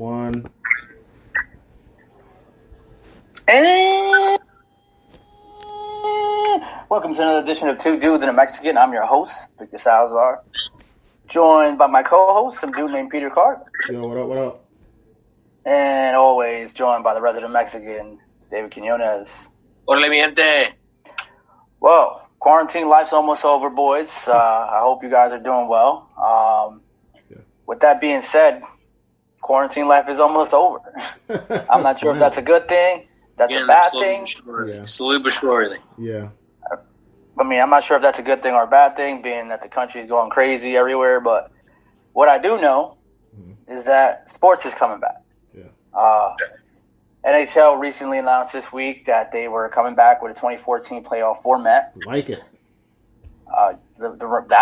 one. And welcome to another edition of Two Dudes and a Mexican. I'm your host, Victor Salazar, joined by my co-host, some dude named Peter Clark. Yo, what up, what up? And always joined by the resident Mexican, David Quinones. Orale, mi gente. Well, quarantine life's almost over, boys. I hope you guys are doing well. With that being said, quarantine life is almost over. I'm not sure if that's a good thing. That's a bad thing. Slowly but surely. Yeah. I mean, I'm not sure if that's a good thing or a bad thing, being that the country's going crazy everywhere. But what I do know is that sports is coming back. Yeah. NHL recently announced this week that they were coming back with a 2014 playoff format. Like it. I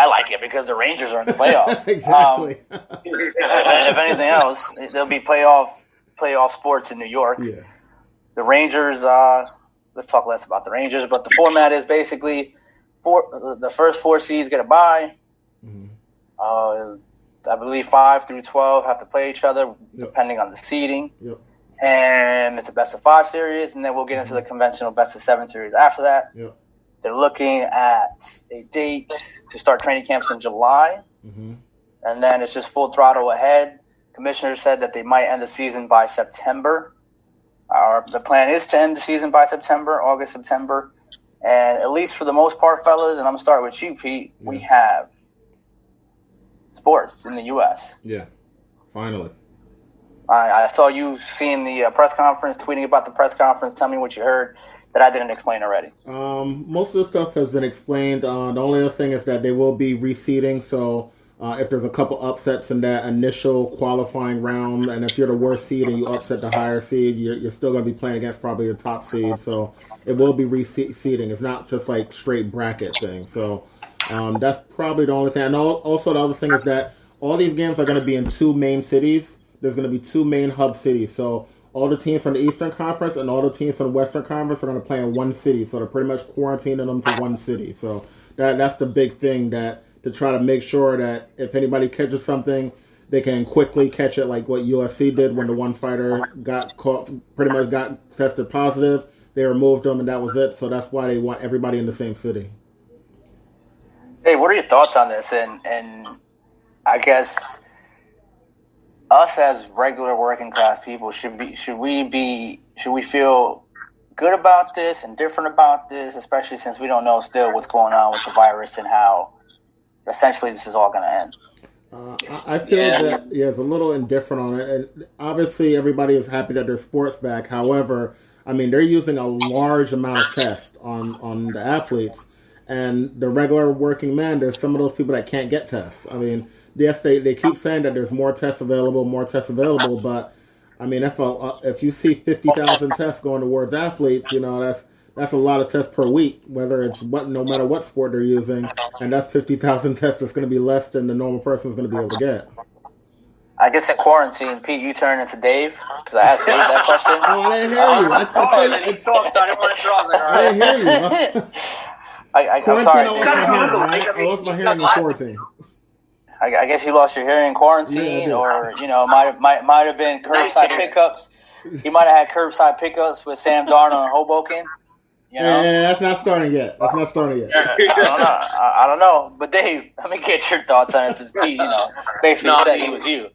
like it because the Rangers are in the playoffs. Exactly. And if anything else, there'll be playoff sports in New York. Yeah. The Rangers, let's talk less about the Rangers, but the format is basically the first 4 seeds get a bye. Mm-hmm. I believe 5 through 12 have to play each other, depending on the seeding. Yep. And it's a best-of-5 series, and then we'll get into the conventional best-of-7 series after that. Yep. They're looking at a date to start training camps in July, and then it's just full throttle ahead. Commissioner said that they might end the season by September. The plan is to end the season by August, September. And at least for the most part, fellas, and I'm going to start with you, Pete, we have sports in the U.S. Yeah, finally. I saw you seeing the press conference, tweeting about the press conference. Tell me what you heard that I didn't explain already. Most of the stuff has been explained. The only other thing is that they will be reseeding, so if there's a couple upsets in that initial qualifying round, and if you're the worst seed and you upset the higher seed, you're still going to be playing against probably the top seed. So it will be reseeding. It's not just like straight bracket thing. So that's probably the only thing. And also the other thing is that all these games are going to be in 2 main cities. There's going to be 2 main hub cities. So all the teams from the Eastern Conference and all the teams from the Western Conference are going to play in 1 city. So they're pretty much quarantining them to 1 city. So that's the big thing, that to try to make sure that if anybody catches something, they can quickly catch it, like what UFC did when the one fighter got tested positive. They removed them, and that was it. So that's why they want everybody in the same city. Hey, what are your thoughts on this? And I guess us as regular working class people, should we feel good about this and different about this, especially since we don't know still what's going on with the virus and how essentially this is all going to end? I feel that it's a little indifferent on it. And obviously, everybody is happy that there's sports back. However, I mean, they're using a large amount of tests on the athletes, and the regular working man. There's some of those people that can't get tests. I mean, yes, they keep saying that there's more tests available, but I mean, if you see 50,000 tests going towards athletes, that's a lot of tests per week, no matter what sport they're using, and that's 50,000 tests. That's going to be less than the normal person is going to be able to get. I guess in quarantine, Pete, you turn into Dave, because I asked Dave that question. Oh, I didn't hear you. I didn't hear you. I'm sorry. I lost my hearing in quarantine. I guess you lost your hearing in quarantine, or might have been curbside pickups. You might have had curbside pickups with Sam Darnold and Hoboken. Yeah, that's not starting yet. I don't know. But Dave, let me get your thoughts on it, since Pete, basically said he was you.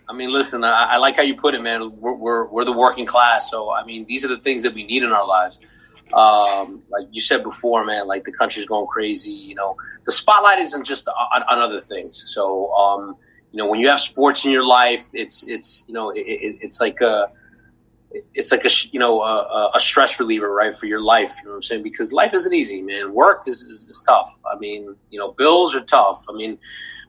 I mean, listen, I like how you put it, man. We're the working class, so I mean, these are the things that we need in our lives. Like you said before, man, like the country's going crazy. The spotlight isn't just on other things. So, when you have sports in your life, it's like a stress reliever, right, for your life. You know what I'm saying? Because life isn't easy, man. Work is tough. I mean, bills are tough. I mean,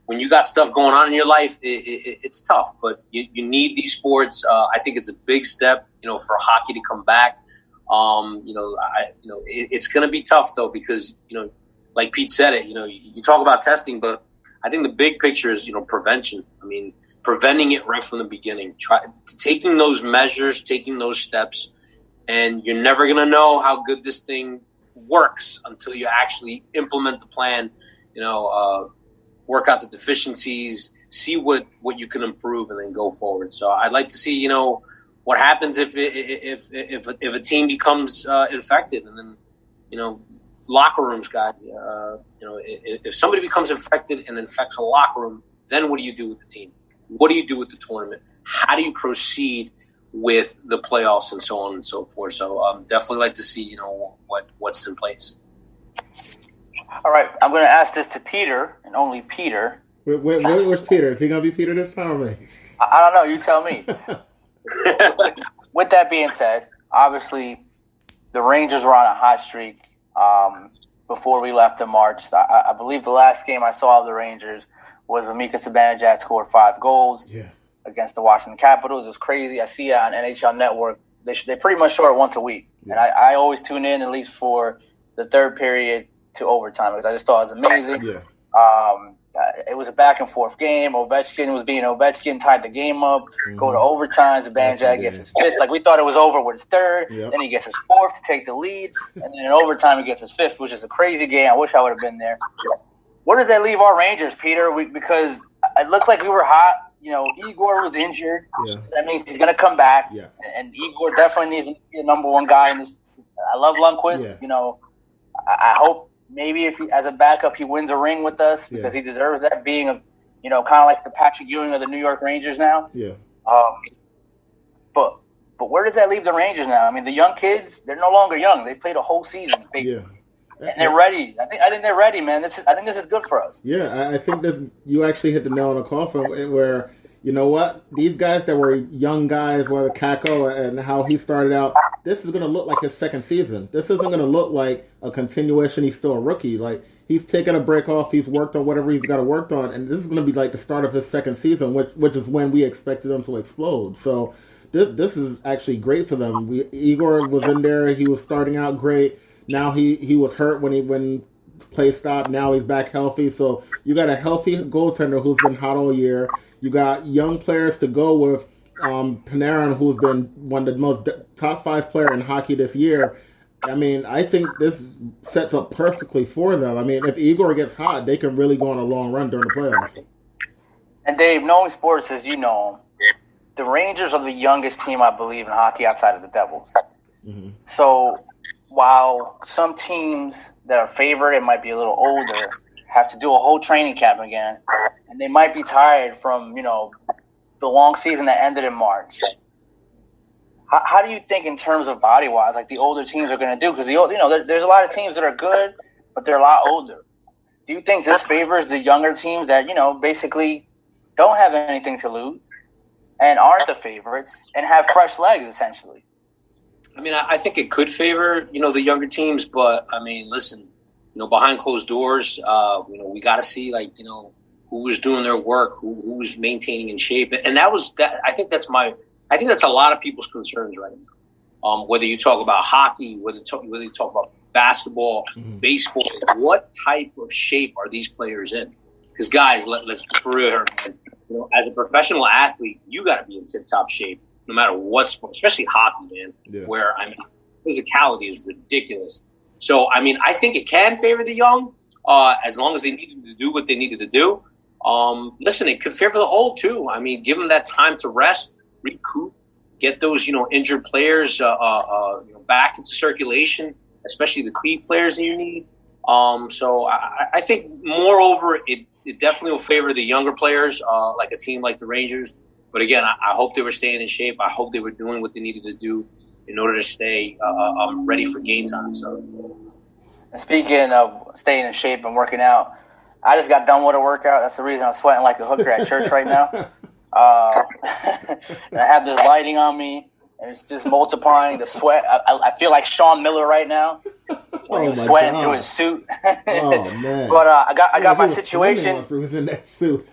when you got stuff going on in your life, it's tough. But you need these sports. I think it's a big step, for hockey to come back. It's going to be tough though, because like Pete said it. You talk about testing, but I think the big picture is prevention. I mean, preventing it right from the beginning. Taking those measures, taking those steps, and you're never going to know how good this thing works until you actually implement the plan. Work out the deficiencies, see what you can improve, and then go forward. So I'd like to see, what happens if a team becomes infected, and then, locker rooms, guys. If somebody becomes infected and infects a locker room, then what do you do with the team? What do you do with the tournament? How do you proceed with the playoffs and so on and so forth? So definitely like to see, what's in place. All right, I'm going to ask this to Peter, and only Peter. Where's Peter? Is he going to be Peter this time, or me? I don't know. You tell me. With that being said, obviously the Rangers were on a hot streak before we left in March. I believe the last game I saw of the Rangers was when Mika Zibanejad scored 5 goals against the Washington Capitals. It was crazy. I see it on NHL Network. They pretty much show it once a week. And I always tune in at least for the third period to overtime because I just thought it was amazing. It was a back-and-forth game. Ovechkin was being Ovechkin, tied the game up, go to overtime. Zibanejad gets his fifth. Like, we thought it was over with his third. Then he gets his fourth to take the lead. And then in overtime, he gets his fifth, which is a crazy game. I wish I would have been there. Where does that leave our Rangers, Peter? Because it looks like we were hot. Igor was injured. That means he's going to come back. And Igor definitely needs to be the number one guy in this. I love Lundqvist. I hope maybe if he, as a backup, he wins a ring with us because he deserves that, being kind of like the Patrick Ewing of the New York Rangers now. But where does that leave the Rangers now? I mean, the young kids, they're no longer young. They've played a whole season. And they're ready. I think they're ready, man. I think this is good for us. I think you actually hit the nail on the coffin where, you know what? These guys that were young guys, whether Kakko and how he started out, this is going to look like his second season. This isn't going to look like a continuation. He's still a rookie. Like, he's taken a break off. He's worked on whatever he's got to work on. And this is going to be like the start of his second season, which is when we expected him to explode. So this is actually great for them. Igor was in there. He was starting out great. Now he was hurt when play stopped. Now he's back healthy. So you got a healthy goaltender who's been hot all year. You got young players to go with. Panarin, who's been one of the most top 5 player in hockey this year. I mean, I think this sets up perfectly for them. I mean, if Igor gets hot, they can really go on a long run during the playoffs. And Dave, knowing sports as you know them, the Rangers are the youngest team, I believe, in hockey outside of the Devils. So while some teams that are favored and might be a little older have to do a whole training camp again, and they might be tired from, the long season that ended in March. How do you think in terms of body-wise, like the older teams are going to do? Because, there's a lot of teams that are good, but they're a lot older. Do you think this favors the younger teams that, basically don't have anything to lose and aren't the favorites and have fresh legs, essentially? I mean, I think it could favor, the younger teams, but, I mean, listen, behind closed doors, we got to see, who was doing their work, who was maintaining in shape. And I think that's a lot of people's concerns right now. Whether you talk about hockey, whether you talk about basketball, baseball, what type of shape are these players in? Because guys, let's be for real here. As a professional athlete, you got to be in tip-top shape, no matter what sport, especially hockey, man, where, I mean, physicality is ridiculous. So, I mean, I think it can favor the young as long as they needed to do what they needed to do. Listen, it could favor the old too. I mean, give them that time to rest, recoup, get those, injured players, back into circulation, especially the key players that you need. So I think moreover, it definitely will favor the younger players, like a team like the Rangers. But again, I hope they were staying in shape. I hope they were doing what they needed to do in order to stay ready for game time. So, speaking of staying in shape and working out, I just got done with a workout. That's the reason I'm sweating like a hooker at church right now. I have this lighting on me, and it's just multiplying the sweat. I feel like Sean Miller right now. He was sweating through his suit. Oh man! But I got my situation. He was in that suit.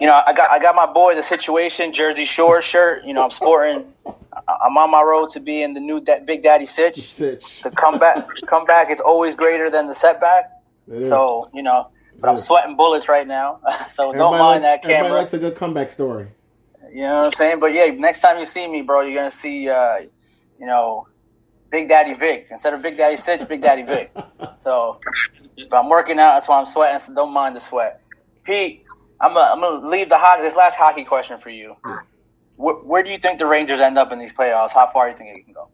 I got my boy the situation Jersey Shore shirt. I'm sporting. I'm on my road to be in the new Big Daddy Sitch. The comeback is always greater than the setback. So but I'm sweating bullets right now. So don't mind that camera. Everybody likes a good comeback story. You know what I'm saying? But yeah, next time you see me, bro, you're gonna see Big Daddy Vic instead of Big Daddy Sitch, Big Daddy Vic. So, but I'm working out. That's why I'm sweating. So don't mind the sweat. Pete, I'm gonna leave this last hockey question for you. Where do you think the Rangers end up in these playoffs? How far do you think it can go?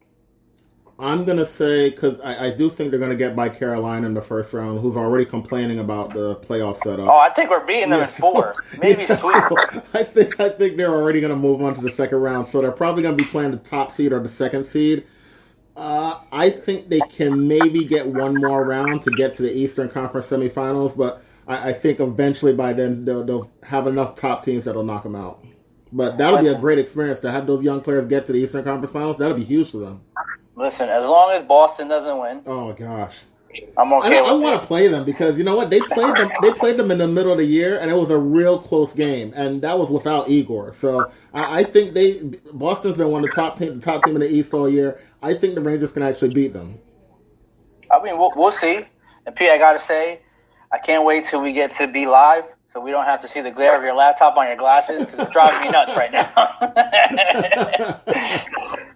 I'm going to say, because I do think they're going to get by Carolina in the first round, who's already complaining about the playoff setup. Oh, I think we're beating them in 4. Maybe sweep. So I think they're already going to move on to the second round. So they're probably going to be playing the top seed or the second seed. I think they can maybe get one more round to get to the Eastern Conference semifinals, but I think eventually by then they'll have enough top teams that'll knock them out. But that'll be a great experience to have those young players get to the Eastern Conference Finals. That'll be huge for them. Listen, as long as Boston doesn't win, oh gosh, I'm okay. I want to play them because you know what, they played them in the middle of the year, and it was a real close game, and that was without Igor. So I think Boston's been one of the top team in the East all year. I think the Rangers can actually beat them. I mean, we'll see. And P, I gotta say, I can't wait till we get to be live, so we don't have to see the glare of your laptop on your glasses because it's driving me nuts right now.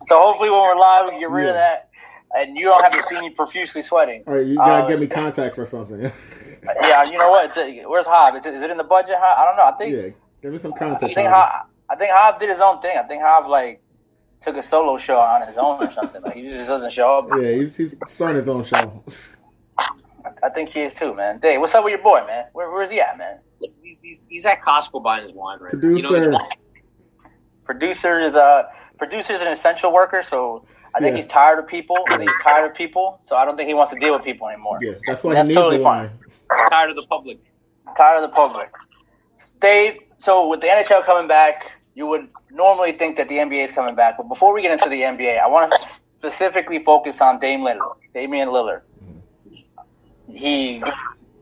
So hopefully when we're live, we can get rid of that, and you don't have to see me profusely sweating. All right, you gotta get me contacts or something. Yeah, you know what? Where's Hob? Is it in the budget? I don't know. I think give me some contacts. I think Hob did his own thing. I think Hob took a solo show on his own or something. He just doesn't show up. Yeah, he's starting his own show. I think he is too, man. Dave, what's up with your boy, man? Where's he at, man? He's at Costco buying his wine right Producer. now. Producer's an essential worker, so I think he's tired of people. So I don't think he wants to deal with people anymore. Yeah, that's why he needs the wine. Tired of the public. Dave, so with the NHL coming back, you would normally think that the NBA is coming back. But before we get into the NBA, I want to specifically focus on Damian Lillard.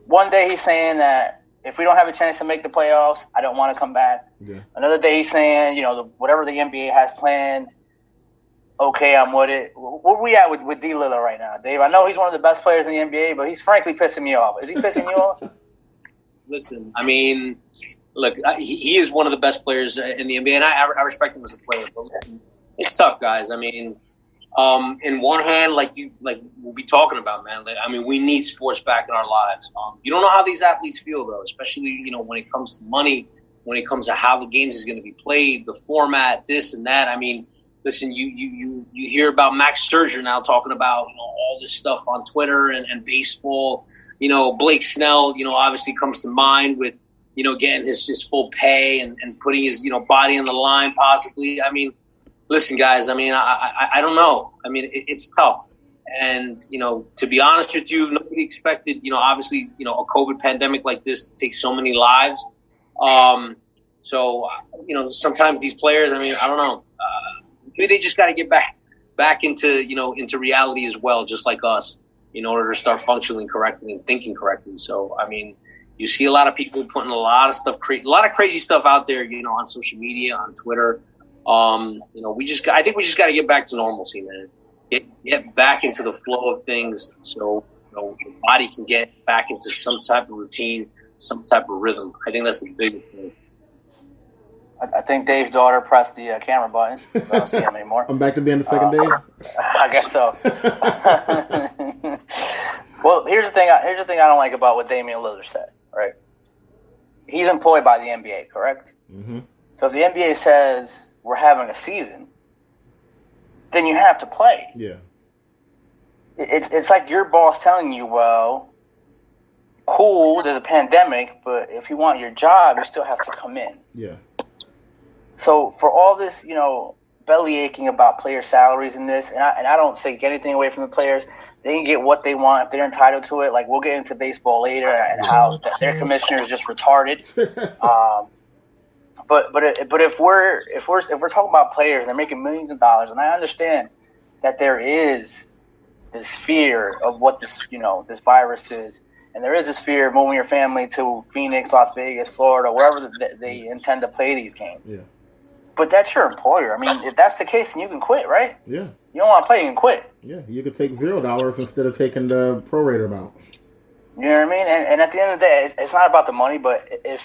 One day he's saying that if we don't have a chance to make the playoffs, I don't want to come back. Yeah. Another day he's saying, whatever the NBA has planned, okay, I'm with it. Where are we at with D. Lillard right now, Dave? I know he's one of the best players in the NBA, but he's frankly pissing me off. Is he pissing you off? Listen, I mean, look, he is one of the best players in the NBA, and I respect him as a player. But listen, it's tough, guys. I mean, in one hand, like we'll be talking about, man. We need sports back in our lives. You don't know how these athletes feel, though, especially when it comes to money, when it comes to how the games is going to be played, the format, this and that. I mean, listen, you hear about Max Scherzer now talking about all this stuff on Twitter and baseball. Blake Snell, obviously comes to mind with getting his full pay and putting his body on the line possibly. I mean, listen, guys. I mean, I don't know. I mean, it's tough, and to be honest with you, nobody expected obviously a COVID pandemic like this to take so many lives. So sometimes these players. I mean, I don't know. Maybe they just got to get back into into reality as well, just like us, in order to start functioning correctly and thinking correctly. So, I mean, you see a lot of people putting a lot of stuff, a lot of crazy stuff out there, on social media, on Twitter. I think we just got to get back to normalcy, man. Get back into the flow of things, so your body can get back into some type of routine, some type of rhythm. I think that's the biggest thing. I think Dave's daughter pressed the camera button. I don't see him anymore. I'm back to being the second Dave? I guess so. Well, here's the thing I don't like about what Damian Lillard said, right? He's employed by the NBA, correct? Mm-hmm. So if the NBA says we're having a season, then you have to play. Yeah. It's like your boss telling you, well, cool, there's a pandemic, but if you want your job, you still have to come in. Yeah. So for all this, belly aching about player salaries and this, and I don't take anything away from the players. They can get what they want if they're entitled to it. Like, we'll get into baseball later and how their commissioner is just retarded. But if we're talking about players, they're making millions of dollars, and I understand that there is this fear of what this this virus is, and there is this fear of moving your family to Phoenix, Las Vegas, Florida, wherever they intend to play these games. Yeah. But that's your employer. I mean, if that's the case, then you can quit, right? Yeah. You don't want to play, you can quit. Yeah, you could take $0 instead of taking the prorated amount. You know what I mean? And at the end of the day, it's not about the money, but if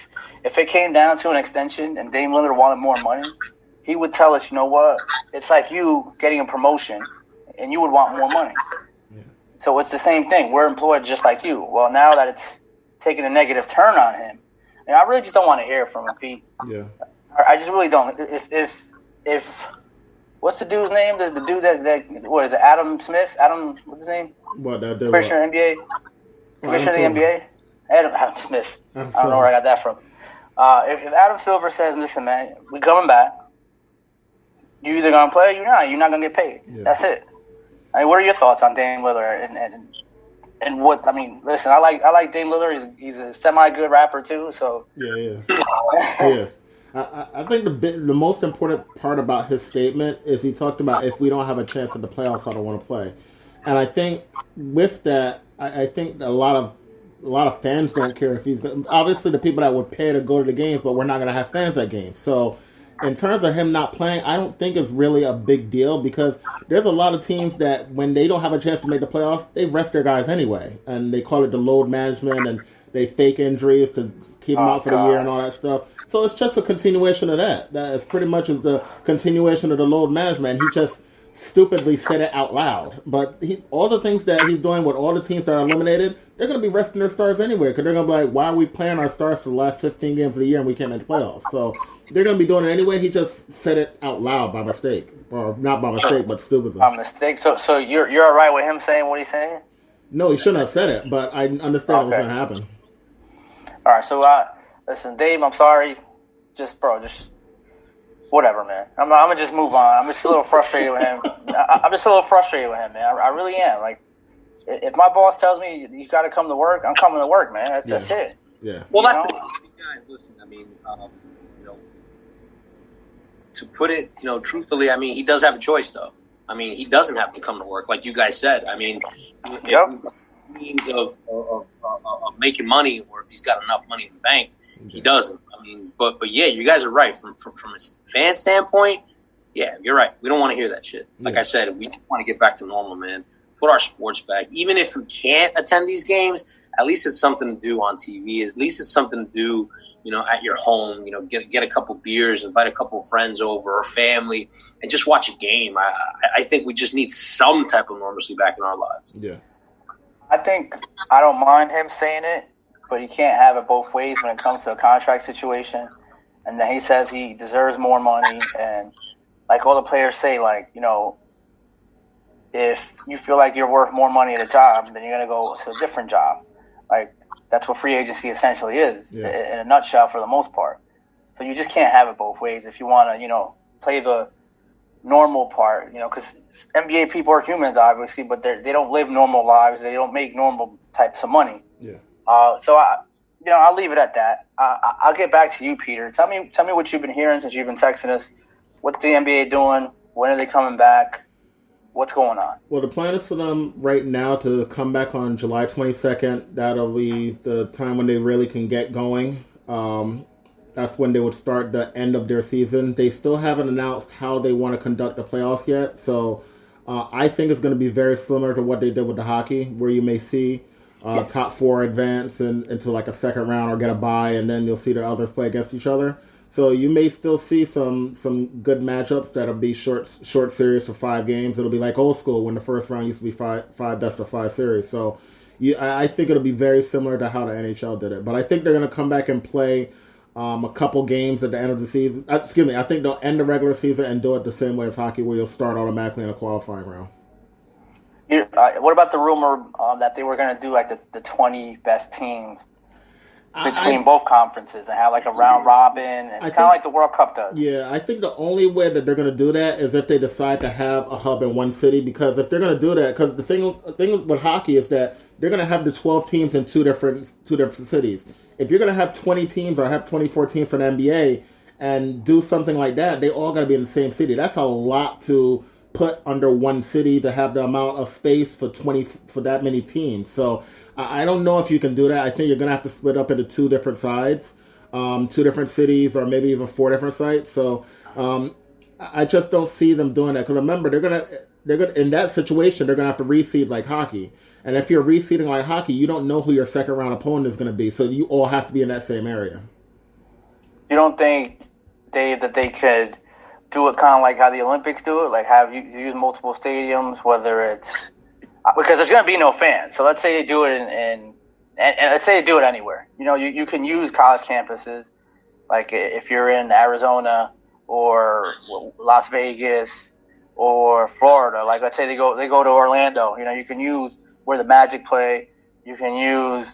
it came down to an extension and Dame Lillard wanted more money, he would tell us, you know what? It's like you getting a promotion, and you would want more money. Yeah. So it's the same thing. We're employed just like you. Well, now that it's taken a negative turn on him, And I really just don't want to hear from him, Pete. Yeah. I just really don't. If what's the dude's name? The dude that what is it? Adam Smith? Adam, what's his name? What that Commissioner of the NBA. Commissioner of the NBA. Adam Smith. I don't know where I got that from. If Adam Silver says, "Listen, man, we coming back. You either gonna play or you're not. You're not gonna get paid. Yeah. That's it." I mean, what are your thoughts on Dame Lillard and what? I mean, listen, I like Dame Lillard. He's a semi-good rapper too. So yeah, he is. He is. I think the most important part about his statement is he talked about if we don't have a chance at the playoffs, I don't want to play. And I think with that, I think a lot of fans don't care if he's obviously the people that would pay to go to the games, but we're not going to have fans at games. So in terms of him not playing, I don't think it's really a big deal because there's a lot of teams that when they don't have a chance to make the playoffs, they rest their guys anyway, and they call it the load management, and they fake injuries to keep them out for the year and all that stuff. So it's just a continuation of that. That is pretty much is the continuation of the load management. He just stupidly said it out loud. But all the things that he's doing with all the teams that are eliminated, they're going to be resting their stars anyway because they're going to be like, why are we playing our stars for the last 15 games of the year and we can't make the playoffs? So they're going to be doing it anyway. He just said it out loud by mistake. Or not by mistake, but stupidly. By mistake? So you're all right with him saying what he's saying? No, he shouldn't have said it, but I understand what's going to happen. All right, so listen, Dave, I'm sorry. Just whatever, man. I'm gonna just move on. I'm just a little frustrated with him. I'm just a little frustrated with him, man. I really am. Like, if my boss tells me you got to come to work, I'm coming to work, man. That's it. Yeah. Well, that's the thing, guys. Listen, I mean, to put it, truthfully, I mean, he does have a choice, though. I mean, he doesn't have to come to work, like you guys said. I mean, means of making money, or if he's got enough money in the bank, he doesn't. I mean, but yeah, you guys are right. From a fan standpoint, yeah, you're right. We don't want to hear that shit. Like I said, we want to get back to normal, man. Put our sports back. Even if we can't attend these games, at least it's something to do on TV. At least it's something to do, at your home. Get a couple beers, invite a couple friends over or family, and just watch a game. I think we just need some type of normalcy back in our lives. Yeah. I think I don't mind him saying it, but he can't have it both ways when it comes to a contract situation. And then he says he deserves more money. And like all the players say, like, if you feel like you're worth more money at a job, then you're going to go to a different job. Like, that's what free agency essentially is in a nutshell for the most part. So you just can't have it both ways if you want to, play the normal part, because NBA people are humans, obviously, but they don't live normal lives. They don't make normal types of money. Yeah. So I'll leave it at that. I'll get back to you, Peter. Tell me what you've been hearing since you've been texting us. What's the NBA doing? When are they coming back? What's going on? Well, the plan is for them right now to come back on July 22nd. That'll be the time when they really can get going. That's when they would start the end of their season. They still haven't announced how they want to conduct the playoffs yet. So I think it's going to be very similar to what they did with the hockey, where you may see top four advance into like a second round or get a bye, and then you'll see the others play against each other. So you may still see some good matchups that'll be short series for 5 games. It'll be like old school when the first round used to be five best of 5 series. So I think it'll be very similar to how the NHL did it. But I think they're going to come back and play a couple games at the end of the season. I think they'll end the regular season and do it the same way as hockey, where you'll start automatically in a qualifying round. What about the rumor that they were going to do like the 20 best teams between both conferences and have like a round robin, and kind of like the World Cup does? Yeah, I think the only way that they're going to do that is if they decide to have a hub in one city. Because if they're going to do that, because the thing with hockey is that they're going to have the 12 teams in two different cities. If you're going to have 20 teams or have 24 teams for the NBA and do something like that, they all got to be in the same city. That's a lot to put under one city to have the amount of space for that many teams. So I don't know if you can do that. I think you're going to have to split up into 2 different sides, 2 different cities, or maybe even 4 different sites. So I just don't see them doing that. Because remember, they're gonna in that situation, they're gonna have to reseed like hockey. And if you're reseeding like hockey, you don't know who your second round opponent is going to be. So you all have to be in that same area. You don't think, Dave, that they could do it kind of like how the Olympics do it, like have you use multiple stadiums, whether it's because there's going to be no fans. So let's say they do it in and let's say they do it anywhere. You can use college campuses, like if you're in Arizona or Las Vegas or Florida. Like let's say they go to Orlando. You can use where the Magic play. You can use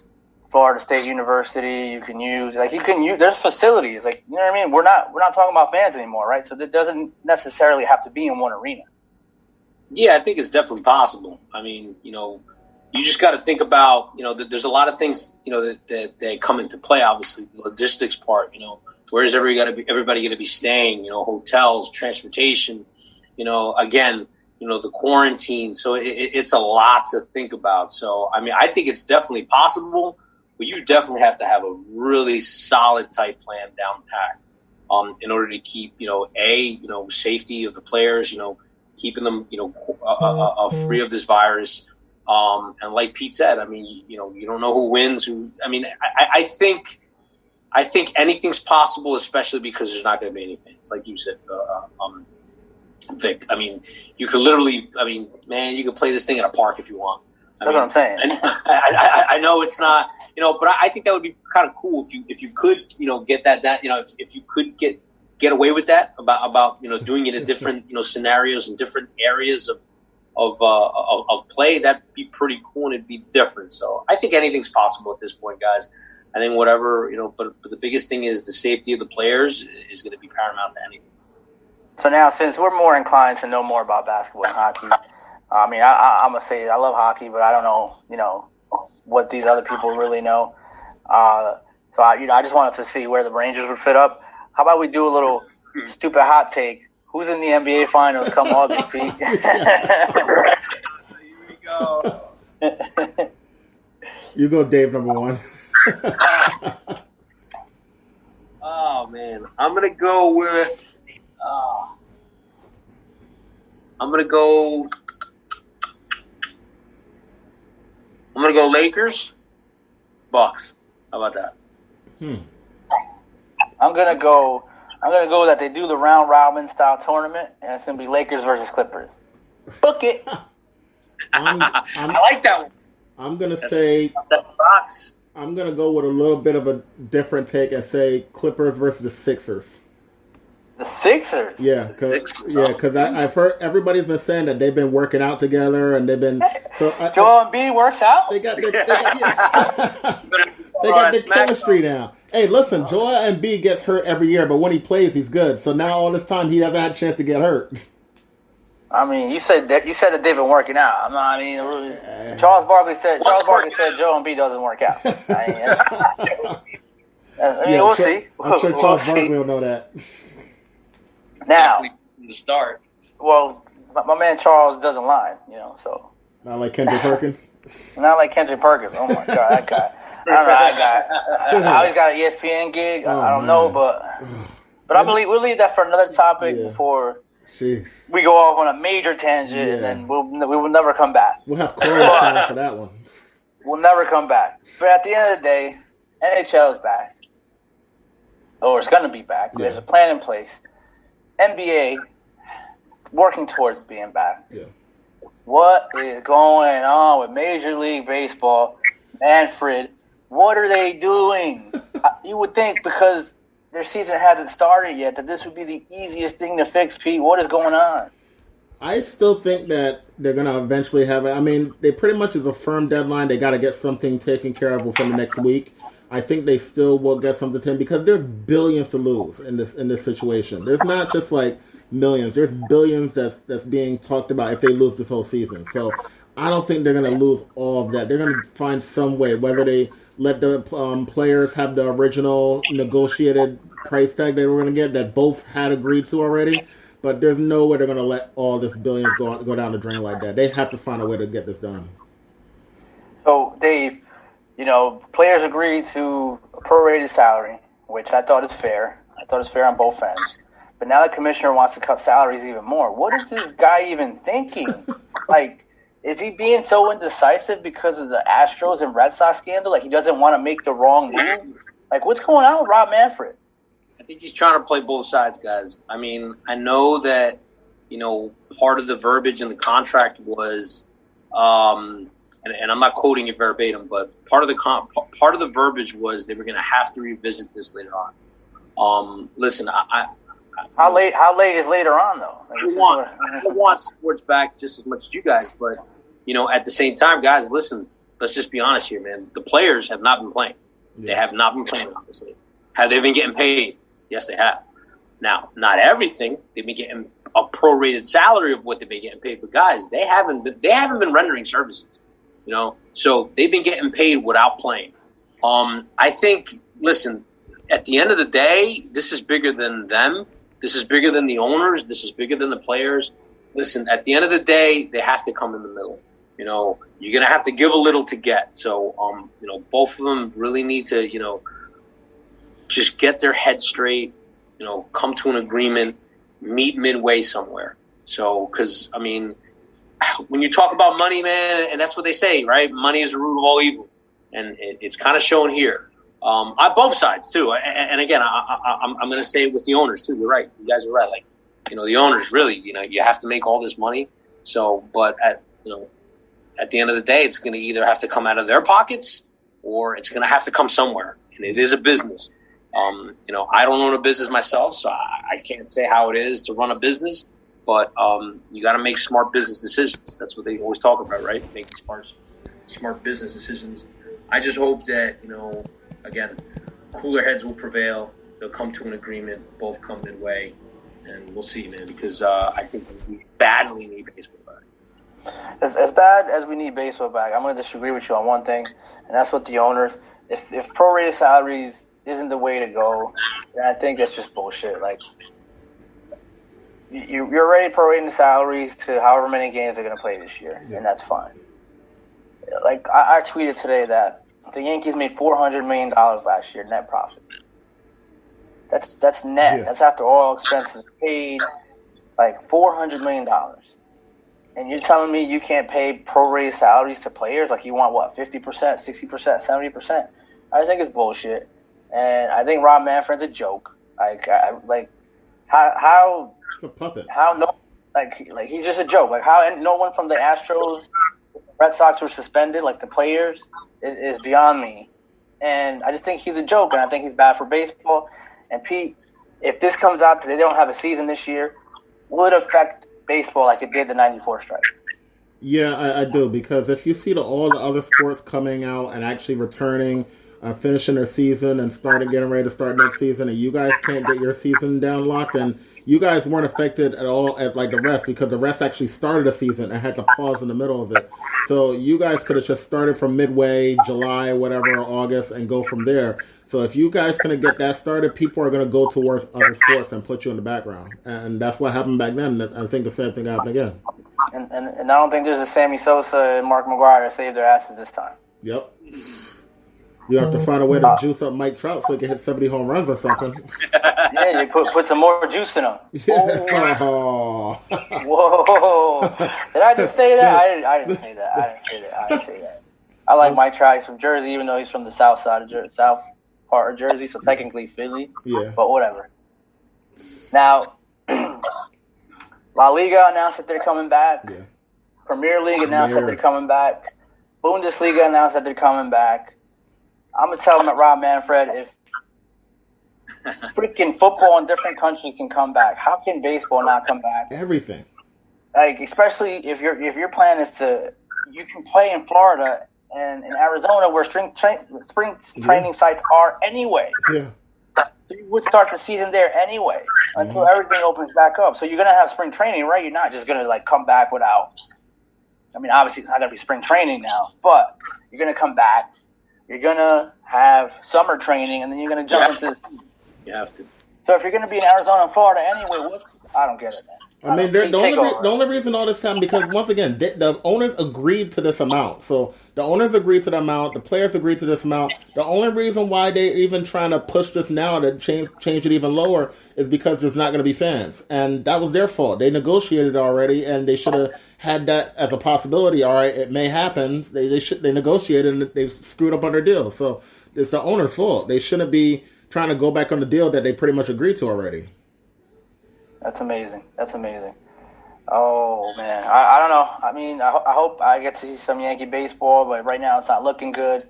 Florida State University. You can use there's facilities. Like, you know what I mean? We're not talking about fans anymore, right? So that doesn't necessarily have to be in one arena. Yeah, I think it's definitely possible. I mean, you just got to think about, there's a lot of things, that come into play. Obviously, the logistics part. Where is everybody going to be staying? Hotels, transportation. Again, the quarantine. So it's a lot to think about. So I mean, I think it's definitely possible, but you definitely have to have a really solid, tight plan down pat, in order to keep, safety of the players. Keeping them, free of this virus. And like Pete said, I mean, you don't know who wins. I think anything's possible, especially because there's not going to be any fans, like you said, Vic. I mean, you could literally, you could play this thing in a park if you want. That's what I'm saying. And I know it's not, but I think that would be kind of cool if you could, get that, if you could get away with that about doing it in different scenarios and different areas of play. That'd be pretty cool and it'd be different. So I think anything's possible at this point, guys. I think whatever but the biggest thing is the safety of the players is going to be paramount to anything. So now, since we're more inclined to know more about basketball and hockey, I'm gonna say I love hockey, but I don't know what these other people really know. So I just wanted to see where the Rangers would fit up. How about we do a little stupid hot take? Who's in the NBA Finals come August, Pete? Here we go. You go, Dave, number one. Oh, man. I'm going to go with... I'm going to go Lakers, Bucks. How about that? I'm gonna go that they do the round robin style tournament, and it's gonna be Lakers versus Clippers. Book it. I like that one. I'm gonna say Bucks. I'm gonna go with a little bit of a different take and say Clippers versus the Sixers. The Sixers. Yeah, because I've heard everybody's been saying that they've been working out together and they've been. So Joel Embiid works out. They got their chemistry now. Hey, listen, Joel Embiid gets hurt every year, but when he plays, he's good. So now all this time, he hasn't had a chance to get hurt. I mean, you said that they've been working out. Charles Barkley said Joel Embiid doesn't work out. We'll see. I'm sure Charles Barkley will know that. Now, from the start. Well, my man Charles doesn't lie, so. Not like Kendrick Perkins? Not like Kendrick Perkins. Oh, my God, that guy. I don't know that guy. I always got an ESPN gig. I don't know, but I believe we'll leave that for another topic before we go off on a major tangent, and then we will never come back. We'll have Corey for that one. We'll never come back. But at the end of the day, NHL is back. Or it's going to be back. Yeah. There's a plan in place. NBA working towards being back. Yeah. What is going on with Major League Baseball? Manfred, what are they doing? You would think because their season hasn't started yet that this would be the easiest thing to fix, Pete. What is going on? I still think that they're going to eventually have it. I mean, they pretty much is a firm deadline. They got to get something taken care of within the next week. I think they still will get something to him because there's billions to lose in this situation. There's not just like millions. There's billions that's being talked about if they lose this whole season. So I don't think they're going to lose all of that. They're going to find some way, whether they let the players have the original negotiated price tag they were going to get that both had agreed to already. But there's no way they're going to let all this billions go down the drain like that. They have to find a way to get this done. So, Dave, players agreed to a prorated salary, which I thought is fair. I thought it's fair on both ends. But now the commissioner wants to cut salaries even more. What is this guy even thinking? Is he being so indecisive because of the Astros and Red Sox scandal? He doesn't want to make the wrong move? What's going on with Rob Manfred? I think he's trying to play both sides, guys. I mean, I know that, part of the verbiage in the contract was and I'm not quoting it verbatim, but part of the verbiage was they were going to have to revisit this later on. Listen, how late is later on though? I want sports back just as much as you guys, but at the same time, guys, listen. Let's just be honest here, man. The players have not been playing. Yeah. They have not been playing, obviously. Have they been getting paid? Yes, they have. Now, not everything. They've been getting a prorated salary of what they've been getting paid. But guys, they haven't been rendering services. So they've been getting paid without playing. I think. Listen, at the end of the day, this is bigger than them. This is bigger than the owners. This is bigger than the players. Listen, at the end of the day, they have to come in the middle. You're going to have to give a little to get. So, both of them really need to, just get their head straight, come to an agreement, meet midway somewhere. So, because, when you talk about money, man, and that's what they say, right? Money is the root of all evil. And it's kind of shown here. On both sides, too. And again, I'm going to say it with the owners, too. You're right. You guys are right. Like, the owners really, you have to make all this money. So, but at the end of the day, it's going to either have to come out of their pockets or it's going to have to come somewhere. And it is a business. I don't own a business myself, so I can't say how it is to run a business. But you got to make smart business decisions. That's what they always talk about, right? Making smart business decisions. I just hope that, again, cooler heads will prevail. They'll come to an agreement. Both come midway. And we'll see, man, because I think we badly need baseball back. As bad as we need baseball back, I'm going to disagree with you on one thing, and that's with the owners. If prorated salaries isn't the way to go, then I think that's just bullshit. Like, you're already prorating the salaries to however many games they're going to play this year, and that's fine. Like, I tweeted today that the Yankees made $400 million last year net profit. That's net. Yeah. That's after all expenses paid, like $400 million. And you're telling me you can't pay prorated salaries to players? Like, you want, what, 50%, 60%, 70%? I think it's bullshit. And I think Rob Manfred's a joke. How a puppet. How no, like he's just a joke. Like, how no one from the Astros, Red Sox were suspended, like the players, is beyond me. And I just think he's a joke, and I think he's bad for baseball. And Pete, if this comes out that they don't have a season this year, will it affect baseball like it did the '94 strike? Yeah, I do, because if you see all the other sports coming out and actually returning, finishing their season and getting ready to start next season, and you guys can't get your season down locked, and you guys weren't affected at all like the rest, because the rest actually started a season and had to pause in the middle of it. So you guys could have just started from midway, July, whatever, or August, and go from there. So if you guys couldn't get that started, people are going to go towards other sports and put you in the background. And that's what happened back then. I think the same thing happened again. And I don't think there's a Sammy Sosa and Mark McGwire to save their asses this time. Yep. You have to find a way to juice up Mike Trout so he can hit 70 home runs or something. Yeah, you put some more juice in him. Yeah. Oh. Whoa. Did I just say that? I didn't say that. I didn't say that. I like Mike Trout. He's from Jersey, even though he's from the south side of south part of Jersey, so technically Philly. Yeah. But whatever. Now, La Liga announced that they're coming back. Yeah. Premier League announced that they're coming back. Bundesliga announced that they're coming back. I'm going to tell them at Rob Manfred, if freaking football in different countries can come back, how can baseball not come back? Everything. Like, especially if your plan is you can play in Florida and in Arizona where spring training sites are anyway. Yeah. So you would start the season there anyway until everything opens back up. So you're going to have spring training, right? You're not just going to, come back without – I mean, obviously it's not going to be spring training now, but you're going to come back. You're going to have summer training, and then you're going to jump into the season. You have to. So if you're going to be in Arizona and Florida anyway, I don't get it, man. I mean, the only reason all this time, because once again, the owners agreed to this amount. So the owners agreed to the amount, the players agreed to this amount. The only reason why they're even trying to push this now to change it even lower is because there's not going to be fans. And that was their fault. They negotiated already, and they should have had that as a possibility. All right, it may happen. They negotiated, and they screwed up on their deal. So it's the owner's fault. They shouldn't be trying to go back on the deal that they pretty much agreed to already. That's amazing. Oh man, I don't know. I mean, I hope I get to see some Yankee baseball, but right now it's not looking good.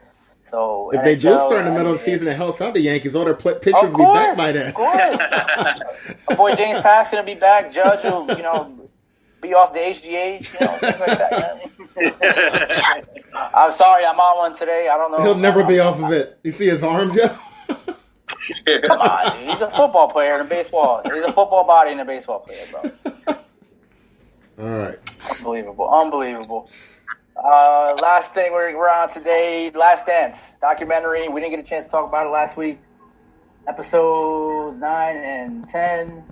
So If they do NHL, start in the middle of the NBA. season, it helps out the Yankees. All their pitchers Of will be back course, by then. of course. My boy James Pax's gonna be back. Judge will, be off the HGH, things like that. I'm sorry, I'm on one today. I don't know. He'll never be off of it. You see his arms, yeah? Come on, dude. He's a football player in a baseball. He's a football body in a baseball player, bro. All right. Unbelievable. Last thing we're on today, Last Dance documentary. We didn't get a chance to talk about it last week. Episodes 9 and 10.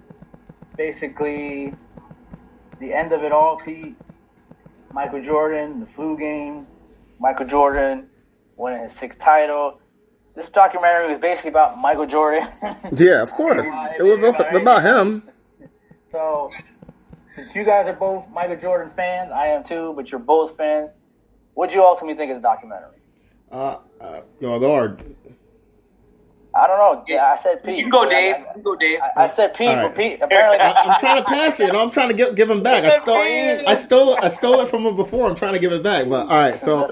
Basically, the end of it all, Pete. Michael Jordan, the flu game. Michael Jordan winning his 6th title. This documentary was basically about Michael Jordan. Yeah, of course. It was about him. So, since you guys are both Michael Jordan fans, I am too, but you're both fans, what'd you ultimately think of the documentary? Lord. I don't know. Yeah, I said Pete. You can go, Dave. I said Pete, Right. but Pete apparently. I'm trying to pass it. I'm trying to give him back. I stole it from him before. I'm trying to give it back. But all right, so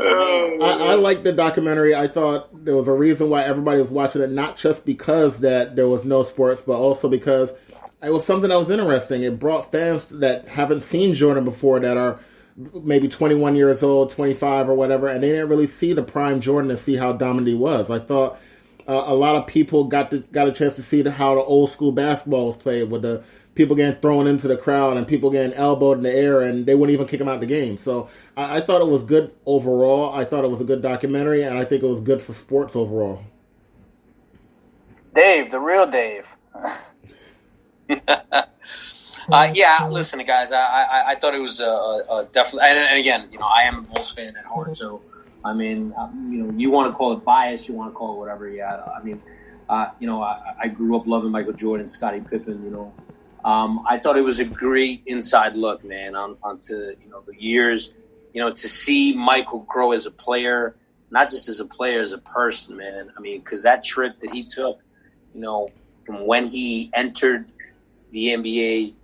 I liked the documentary. I thought there was a reason why everybody was watching it, not just because that there was no sports, but also because it was something that was interesting. It brought fans that haven't seen Jordan before, that are maybe 21 years old, 25 or whatever, and they didn't really see the prime Jordan and see how dominant he was. I thought a lot of people got a chance to see how the old school basketball was played, with the people getting thrown into the crowd and people getting elbowed in the air, and they wouldn't even kick them out of the game. So I thought it was good overall. I thought it was a good documentary, and I think it was good for sports overall. Dave, the real Dave. Yeah, listen, guys, I thought it was definitely, and again, I am a Bulls fan at heart, so I mean, you want to call it bias, you want to call it whatever. Yeah, I mean, I grew up loving Michael Jordan, Scottie Pippen. I thought it was a great inside look, man, onto the years. To see Michael grow as a player, not just as a player, as a person, man. I mean, because that trip that he took, from when he entered the NBA,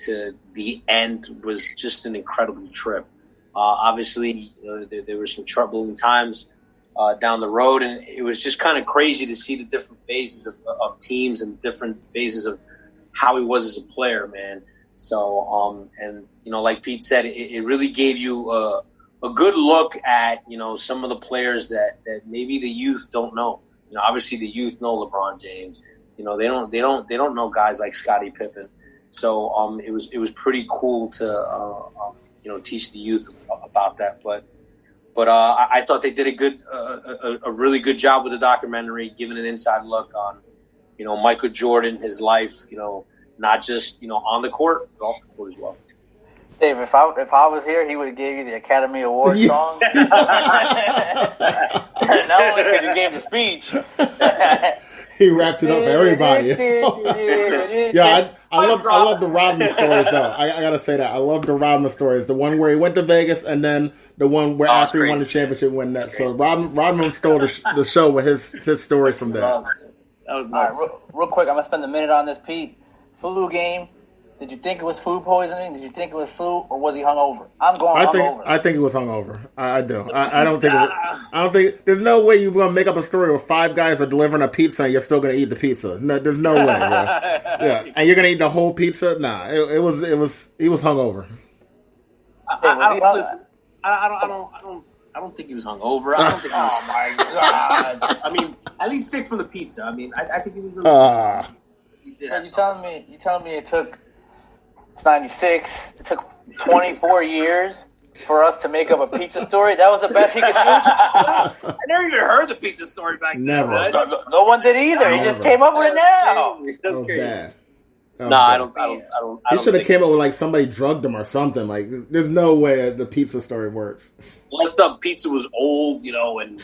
to the end was just an incredible trip. Obviously, there were some troubling times down the road, and it was just kind of crazy to see the different phases of teams and different phases of how he was as a player, man. So, like Pete said, it really gave you a good look at, some of the players that maybe the youth don't know. Obviously the youth know LeBron James. They don't know guys like Scottie Pippen. So, it was pretty cool to teach the youth about that. But I thought they did a really good job with the documentary, giving an inside look on, Michael Jordan, his life, not just, on the court, but off the court as well. Dave, if I was here, he would have gave you the Academy Award song. Not only because you gave the speech. He wrapped it up for everybody. Yeah, I love the Rodman stories, though. I gotta say that. I love the Rodman stories. The one where he went to Vegas, and then the one where after he won the championship, win that. So Rodman stole the show with his stories from that. That was nice. All right, real quick, I'm gonna spend a minute on this, Pete. Flu game. Did you think it was food poisoning? Did you think it was flu, or was he hungover? I'm going hungover. I think it was hungover. I do. I don't think it was. I don't think. There's no way you're gonna make up a story where 5 guys are delivering a pizza and you're still gonna eat the pizza. No, there's no way. Yeah, and you're gonna eat the whole pizza? Nah, he was hungover. I don't think he was hungover. I don't think he was. Oh my god! I mean, at least sick from the pizza. I mean, I think he was really sick. You telling me it took? It's 96. It took 24 years for us to make up a pizza story. That was the best he could do. I never even heard the pizza story back then. Never. No one did either. He just came up with it now. That's crazy. Bad. No, I don't. He should have came up with like somebody drugged him or something. Like, there's no way the pizza story works. Unless the pizza was old, and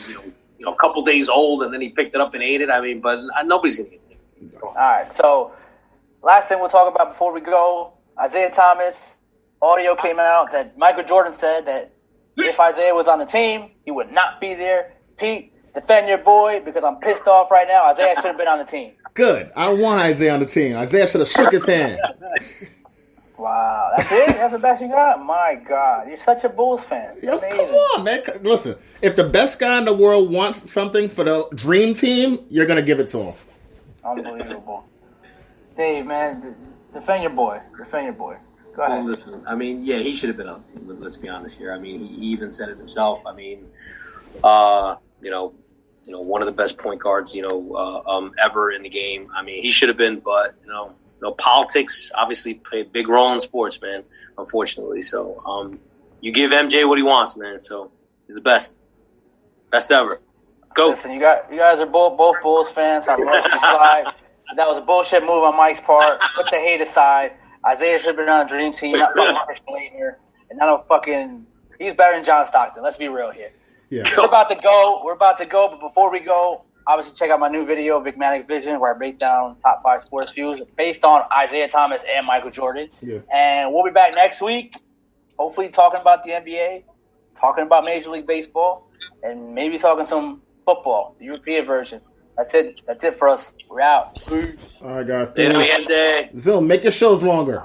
a couple days old, and then he picked it up and ate it. I mean, but nobody's gonna get sick. All right. So, last thing we'll talk about before we go. Isaiah Thomas, audio came out that Michael Jordan said that if Isaiah was on the team, he would not be there. Pete, defend your boy because I'm pissed off right now. Isaiah should have been on the team. Good. I don't want Isaiah on the team. Isaiah should have shook his hand. Wow, that's it? That's the best you got? My God, you're such a Bulls fan. Yo, Amazing. come on, man. Listen, if the best guy in the world wants something for the dream team, you're going to give it to him. Unbelievable. Dave, man, defend your boy. Defend your boy. Go ahead. Well, listen, I mean, yeah, he should have been on the team. Let's be honest here. I mean, he even said it himself. I mean, one of the best point guards, ever in the game. I mean, he should have been, but politics obviously play a big role in sports, man. Unfortunately, so you give MJ what he wants, man. So he's the best ever. Go. Listen, you guys are both Bulls fans. I love you slide. That was a bullshit move on Mike's part. Put the hate aside. Isaiah should have been on the dream team, not fucking Marcus Blader, and not a fucking. He's better than John Stockton. Let's be real here. Yeah. We're about to go, but before we go, obviously check out my new video, Big Manic Vision, where I break down top 5 sports views based on Isaiah Thomas and Michael Jordan. Yeah. And we'll be back next week, hopefully talking about the NBA, talking about Major League Baseball, and maybe talking some football, the European version. That's it. That's it for us. We're out. Peace. All right, guys. Gente. Zil, make your shows longer.